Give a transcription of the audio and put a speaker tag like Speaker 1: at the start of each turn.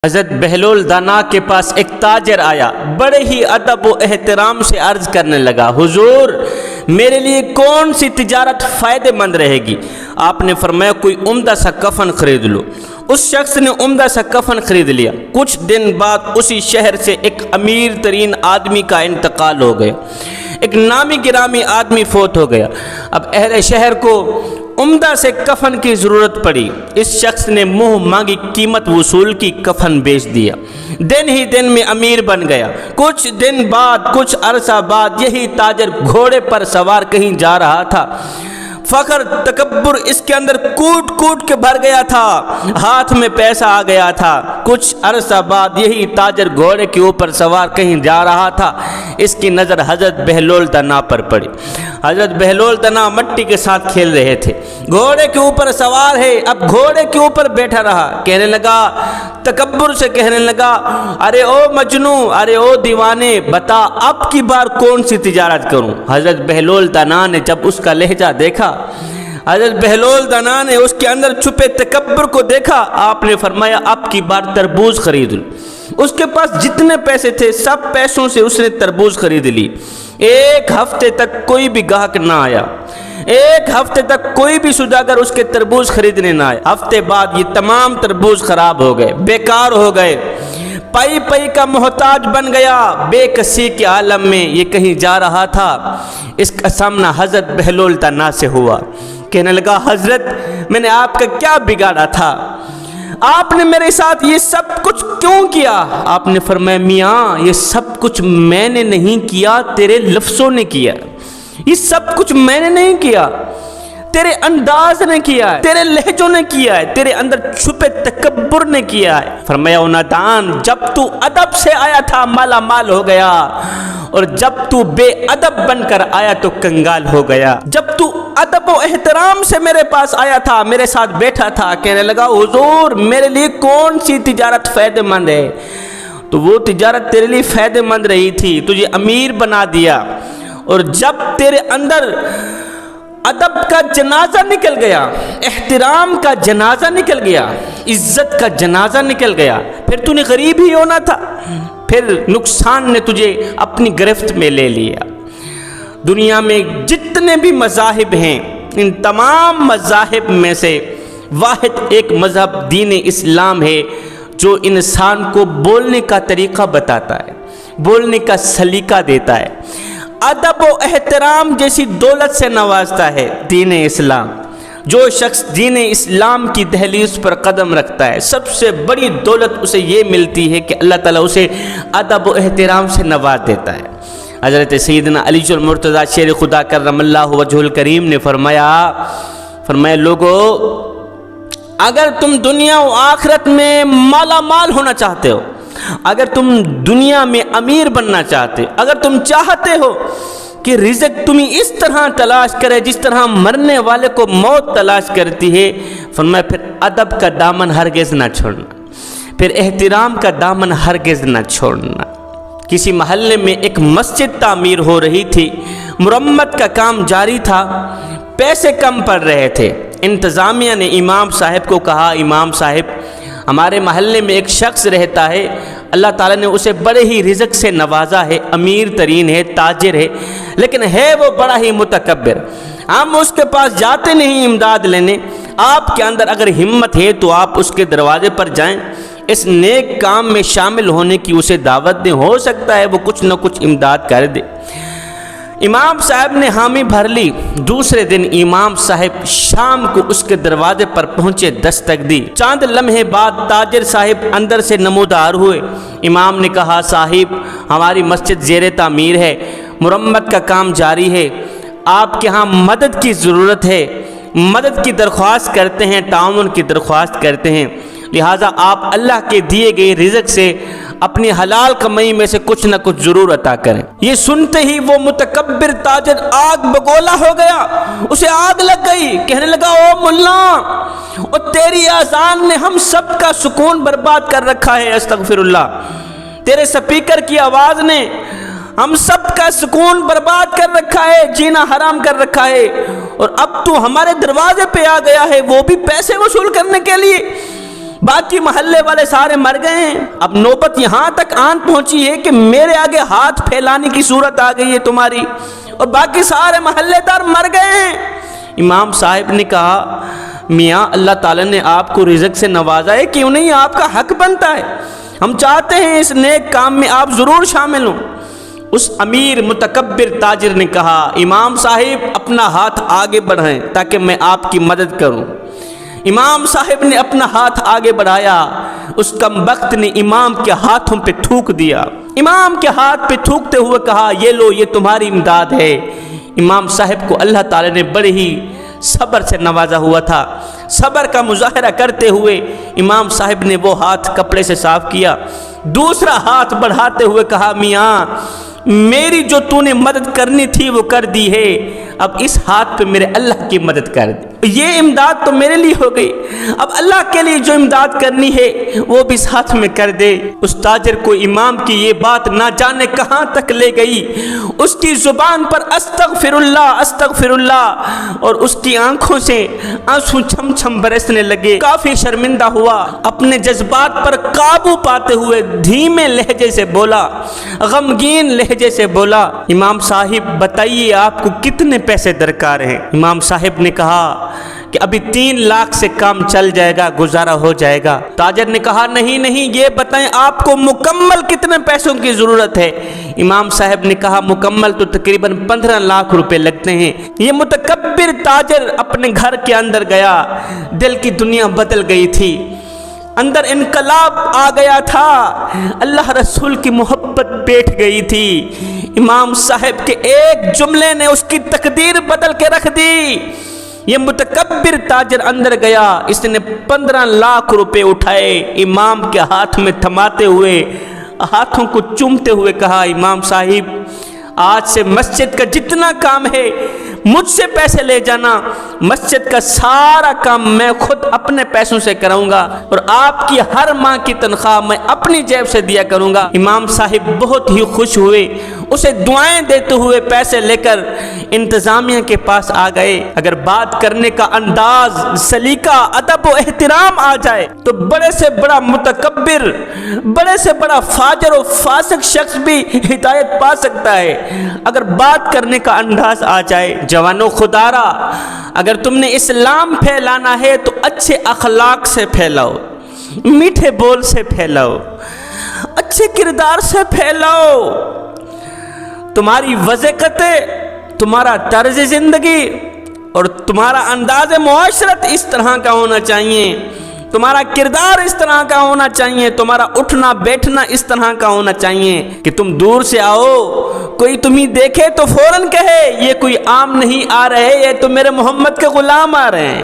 Speaker 1: حضرت بہلول دانا کے پاس ایک تاجر آیا، بڑے ہی ادب و احترام سے عرض کرنے لگا، حضور میرے لیے کون سی تجارت فائدہ مند رہے گی؟ آپ نے فرمایا کوئی عمدہ سا کفن خرید لو۔ اس شخص نے عمدہ سا کفن خرید لیا۔ کچھ دن بعد اسی شہر سے ایک امیر ترین آدمی کا انتقال ہو گیا، ایک نامی گرامی آدمی فوت ہو گیا۔ اب اہل شہر کو عمدہ سے کفن کی ضرورت پڑی۔ اس شخص نے منہ مانگی قیمت وصول کی، کفن بیچ دیا، دن ہی دن میں امیر بن گیا۔ کچھ دن بعد، کچھ عرصہ بعد یہی تاجر گھوڑے پر سوار کہیں جا رہا تھا۔ فخر تکبر اس کے اندر کوٹ کوٹ کے بھر گیا تھا، ہاتھ میں پیسہ آ گیا تھا۔ کچھ عرصہ بعد یہی تاجر گھوڑے کے اوپر سوار کہیں جا رہا تھا۔ اس کی نظر حضرت بہلول دانا پر پڑی۔ حضرت بہلول دانا مٹی کے ساتھ کھیل رہے تھے، گھوڑے کے اوپر سوار ہے، اب گھوڑے کے اوپر بیٹھا رہا، کہنے لگا، تکبر سے کہنے لگا، ارے او مجنو، ارے او دیوانے، بتا اب کی بار کون سی تجارت کروں؟ حضرت بہلول دانا نے جب اس کا لہجہ دیکھا، حضرت بہلول دانا نے اس کے اندر چھپے تکبر کو دیکھا، آپ نے فرمایا اب کی بار تربوز خرید لو۔ اس کے پاس جتنے پیسے تھے سب پیسوں سے اس نے تربوز خرید لی۔ ایک ہفتے تک کوئی بھی گاہک نہ آیا، ایک ہفتے تک کوئی بھی سوداگر اس کے تربوز خریدنے نہ آئے۔ ہفتے بعد یہ تمام تربوز خراب ہو گئے، بیکار ہو گئے، پائی پائی کا محتاج بن گیا۔ بے کسی کے عالم میں یہ کہیں جا رہا تھا۔ اس کا سامنا حضرت بہلول دانا سے ہوا، کہنے لگا، حضرت میں نے آپ کا کیا بگاڑا تھا؟ آپ نے میرے ساتھ یہ سب کچھ کیوں کیا؟ آپ نے فرمایا، میاں یہ سب کچھ میں نے نہیں کیا، تیرے لفظوں نے کیا۔ یہ سب کچھ میں نے نہیں کیا، تیرے انداز نے کیا ہے، تیرے لہجوں نے کیا ہے، تیرے اندر چھپے تکبر نے کیا ہے۔ فرمایا، او نادان، جب تو ادب سے آیا تھا مالا مال ہو گیا، اور جب تو بے ادب بن کر آیا تو کنگال ہو گیا۔ جب تو ادب و احترام سے میرے پاس آیا تھا، میرے ساتھ بیٹھا تھا، کہنے لگا، حضور میرے لیے کون سی تجارت فائدہ مند ہے؟ تو وہ تجارت تیرے لیے فائدہ مند رہی تھی، تجھے امیر بنا دیا، اور جب تیرے اندر ادب کا جنازہ نکل گیا، احترام کا جنازہ نکل گیا، عزت کا جنازہ نکل گیا، پھر تو نے غریب ہی ہونا تھا، پھر نقصان نے تجھے اپنی گرفت میں لے لیا۔ دنیا میں جتنے بھی مذاہب ہیں، ان تمام مذاہب میں سے واحد ایک مذہب دین اسلام ہے جو انسان کو بولنے کا طریقہ بتاتا ہے، بولنے کا سلیقہ دیتا ہے، ادب و احترام جیسی دولت سے نوازتا ہے دین اسلام۔ جو شخص دین اسلام کی دہلیز پر قدم رکھتا ہے، سب سے بڑی دولت اسے یہ ملتی ہے کہ اللہ تعالیٰ اسے ادب و احترام سے نواز دیتا ہے۔ حضرت سیدنا علی المرتضیٰ شیر خدا کرم اللہ وجہ الکریم نے فرمایا لوگو، اگر تم دنیا و آخرت میں مالا مال ہونا چاہتے ہو، اگر تم دنیا میں امیر بننا چاہتے، اگر تم چاہتے ہو کہ رزق تمہیں اس طرح تلاش کرے جس طرح مرنے والے کو موت تلاش کرتی ہے، فرمایا پھر ادب کا دامن ہرگز نہ چھوڑنا، پھر احترام کا دامن ہرگز نہ چھوڑنا۔ کسی محلے میں ایک مسجد تعمیر ہو رہی تھی، مرمت کا کام جاری تھا، پیسے کم پڑ رہے تھے۔ انتظامیہ نے امام صاحب کو کہا، امام صاحب ہمارے محلے میں ایک شخص رہتا ہے، اللہ تعالیٰ نے اسے بڑے ہی رزق سے نوازا ہے، امیر ترین ہے، تاجر ہے، لیکن ہے وہ بڑا ہی متکبر، ہم اس کے پاس جاتے نہیں امداد لینے۔ آپ کے اندر اگر ہمت ہے تو آپ اس کے دروازے پر جائیں، اس نیک کام میں شامل ہونے کی اسے دعوت دیں، ہو سکتا ہے وہ کچھ نہ کچھ امداد کر دے۔ امام صاحب نے حامی بھر لی۔ دوسرے دن امام صاحب شام کو اس کے دروازے پر پہنچے، دستک دی۔ چاند لمحے بعد تاجر صاحب اندر سے نمودار ہوئے۔ امام نے کہا، صاحب ہماری مسجد زیر تعمیر ہے، مرمت کا کام جاری ہے، آپ کے ہاں مدد کی ضرورت ہے، مدد کی درخواست کرتے ہیں، تعاون کی درخواست کرتے ہیں، لہٰذا آپ اللہ کے دیے گئے رزق سے اپنی حلال کمائی میں سے کچھ نہ کچھ ضرور عطا کریں۔ یہ سنتے ہی وہ متکبر تاجر آگ بگولا ہو گیا، اسے آگ لگ گئی، کہنے لگا، او ملا، اور تیری اذان نے ہم سب کا سکون برباد کر رکھا ہے، استغفر اللہ، تیرے سپیکر کی آواز نے ہم سب کا سکون برباد کر رکھا ہے، جینا حرام کر رکھا ہے، اور اب تو ہمارے دروازے پہ آ گیا ہے، وہ بھی پیسے وصول کرنے کے لیے۔ باقی محلے والے سارے مر گئے ہیں، اب نوبت یہاں تک آن پہنچی ہے کہ میرے آگے ہاتھ پھیلانے کی صورت آ گئی ہے تمہاری، اور باقی سارے محلے دار مر گئے ہیں۔ امام صاحب نے کہا میاں اللہ تعالیٰ نے آپ کو رزق سے نوازا ہے، کیوں نہیں آپ کا حق بنتا ہے، ہم چاہتے ہیں اس نیک کام میں آپ ضرور شامل ہوں۔ اس امیر متکبر تاجر نے کہا امام صاحب اپنا ہاتھ آگے بڑھائیں تاکہ میں آپ کی مدد کروں۔ امام صاحب نے اپنا ہاتھ آگے بڑھایا، اس کم بخت نے امام کے ہاتھوں پہ تھوک دیا۔ امام کے ہاتھ پہ تھوکتے ہوئے کہا یہ لو یہ تمہاری امداد ہے۔ امام صاحب کو اللہ تعالی نے بڑے ہی صبر سے نوازا ہوا تھا، صبر کا مظاہرہ کرتے ہوئے امام صاحب نے وہ ہاتھ کپڑے سے صاف کیا، دوسرا ہاتھ بڑھاتے ہوئے کہا میاں میری جو تو نے مدد کرنی تھی وہ کر دی ہے، اب اس ہاتھ پہ میرے اللہ کی مدد کر دی، یہ امداد تو میرے لیے ہو گئی، اب اللہ کے لیے جو امداد کرنی ہے وہ بھی اس ہاتھ میں کر دے۔ اس تاجر کو امام کی یہ بات نہ جانے کہاں تک لے گئی، اس کی زبان پر استغفر اللہ اور اس کی آنکھوں سے آنسو چھم چھم برسنے لگے۔ کافی شرمندہ ہوا، اپنے جذبات پر قابو پاتے ہوئے دھیمے لہجے سے بولا، غمگین لہجے سے بولا امام صاحب بتائیے آپ کو کتنے پیسے درکار ہیں؟ امام صاحب نے کہا کہ ابھی 3 لاکھ سے کام چل جائے گا، گزارا ہو جائے گا۔ تاجر نے کہا نہیں یہ بتائیں آپ کو مکمل کتنے پیسوں کی ضرورت ہے؟ امام صاحب نے کہا مکمل تو تقریباً 15 لاکھ روپے لگتے ہیں۔ یہ متکبر تاجر اپنے گھر کے اندر گیا، دل کی دنیا بدل گئی تھی، اندر انقلاب آ گیا تھا، اللہ رسول کی محبت بیٹھ گئی تھی۔ امام صاحب کے ایک جملے نے اس کی تقدیر بدل کے رکھ دی۔ یہ متکبر تاجر اندر گیا، اس نے 15 لاکھ روپے اٹھائے، امام کے ہاتھ میں تھماتے ہوئے ہاتھوں کو چومتے ہوئے کہا امام صاحب آج سے مسجد کا جتنا کام ہے مجھ سے پیسے لے جانا، مسجد کا سارا کام میں خود اپنے پیسوں سے کراؤں گا اور آپ کی ہر ماہ کی تنخواہ میں اپنی جیب سے دیا کروں گا۔ امام صاحب بہت ہی خوش ہوئے، اسے دعائیں دیتے ہوئے پیسے لے کر انتظامیہ کے پاس آ گئے۔ اگر بات کرنے کا انداز، سلیقہ، ادب و احترام آ جائے تو بڑے سے بڑا متکبر، بڑے سے بڑا فاجر و فاسق شخص بھی ہدایت پا سکتا ہے۔ اگر بات کرنے کا انداز آ جائے، جوانو خدارا اگر تم نے اسلام پھیلانا ہے تو اچھے اخلاق سے پھیلاؤ، میٹھے بول سے پھیلاؤ، اچھے کردار سے پھیلاؤ۔ تمہاری وضاحتیں، تمہارا طرز زندگی اور تمہارا انداز معاشرت اس طرح کا ہونا چاہیے، تمہارا کردار اس طرح کا ہونا چاہیے، تمہارا اٹھنا بیٹھنا اس طرح کا ہونا چاہیے کہ تم دور سے آؤ، کوئی تمہیں دیکھے تو فوراً کہے یہ کوئی عام نہیں آ رہے، یہ تو میرے محمد کے غلام آ رہے ہیں۔